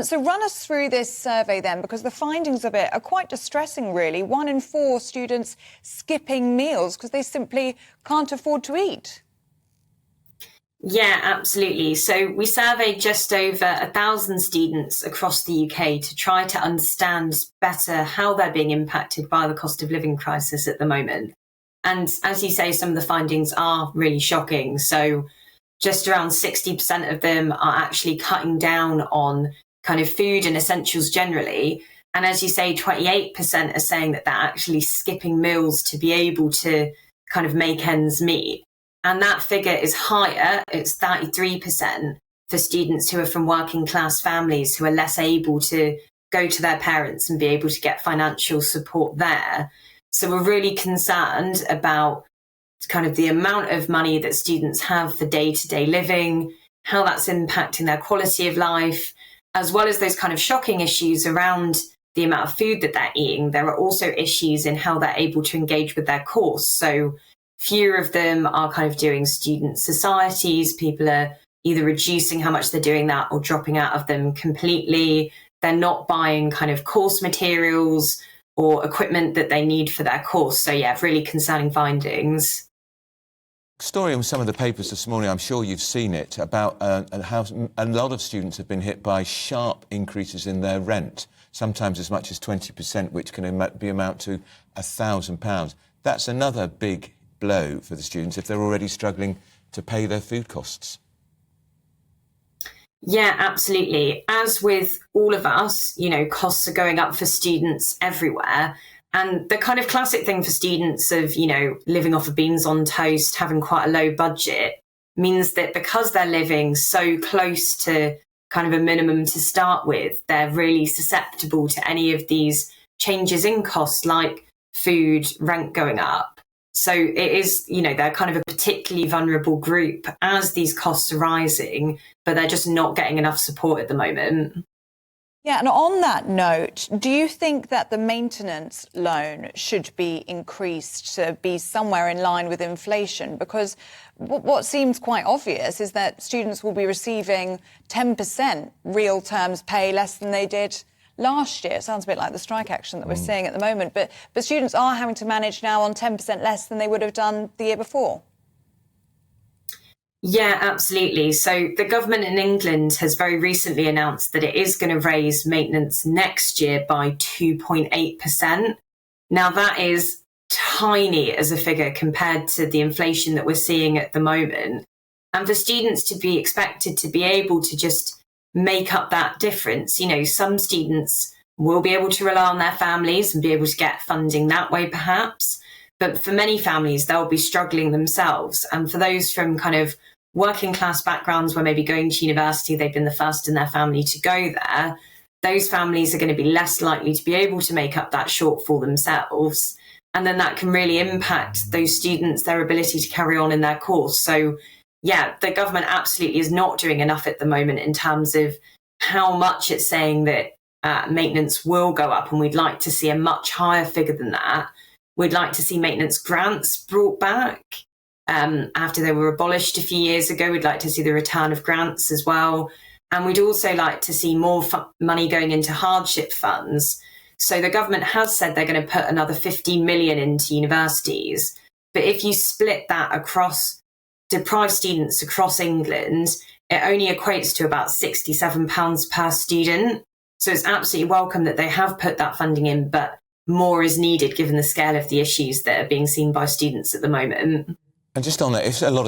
So run us through this survey then, because the findings of it are quite distressing, really. 1 in 4 students skipping meals because they simply can't afford to eat. Yeah, absolutely. So we surveyed just over 1,000 students across the UK to try to understand better how they're being impacted by the cost of living crisis at the moment. And as you say, some of the findings are really shocking. So just around 60% of them are actually cutting down on kind of food and essentials generally. And as you say, 28% are saying that they're actually skipping meals to be able to kind of make ends meet. And that figure is higher. It's 33% for students who are from working class families who are less able to go to their parents and be able to get financial support there. So we're really concerned about kind of the amount of money that students have for day-to-day living, how that's impacting their quality of life, as well as those kind of shocking issues around the amount of food that they're eating. There are also issues in how they're able to engage with their course. So fewer of them are kind of doing student societies. People are either reducing how much they're doing that or dropping out of them completely. They're not buying kind of course materials or equipment that they need for their course. So yeah, really concerning findings. Story in some of the papers this morning, I'm sure you've seen it, about how a lot of students have been hit by sharp increases in their rent, sometimes as much as 20%, which can amount to £1,000. That's another big blow for the students if they're already struggling to pay their food costs. Yeah, absolutely. As with all of us, you know, costs are going up for students everywhere. And the kind of classic thing for students of, you know, living off of beans on toast, having quite a low budget, means that because they're living so close to kind of a minimum to start with, they're really susceptible to any of these changes in costs like food, rent going up. So it is, you know, they're kind of a particularly vulnerable group as these costs are rising, but they're just not getting enough support at the moment. Yeah, and on that note, do you think that the maintenance loan should be increased to be somewhere in line with inflation? Because what seems quite obvious is that students will be receiving 10% real terms pay less than they did last year. It sounds a bit like the strike action that we're seeing at the moment, but students are having to manage now on 10% less than they would have done the year before. Yeah, absolutely. So the government in England has very recently announced that it is going to raise maintenance next year by 2.8%. Now, that is tiny as a figure compared to the inflation that we're seeing at the moment. And for students to be expected to be able to just make up that difference, you know, some students will be able to rely on their families and be able to get funding that way, perhaps. But for many families, they'll be struggling themselves. And for those from kind of working class backgrounds where maybe going to university, they've been the first in their family to go there, those families are going to be less likely to be able to make up that shortfall themselves. And then that can really impact those students, their ability to carry on in their course. So yeah, the government absolutely is not doing enough at the moment in terms of how much it's saying that maintenance will go up. And we'd like to see a much higher figure than that. We'd like to see maintenance grants brought back. After they were abolished a few years ago, we'd like to see the return of grants as well. And we'd also like to see more money going into hardship funds. So the government has said they're going to put another 15 million into universities. But if you split that across deprived students across England, it only equates to about £67 per student. So it's absolutely welcome that they have put that funding in, but more is needed given the scale of the issues that are being seen by students at the moment. And just on that, if a lot of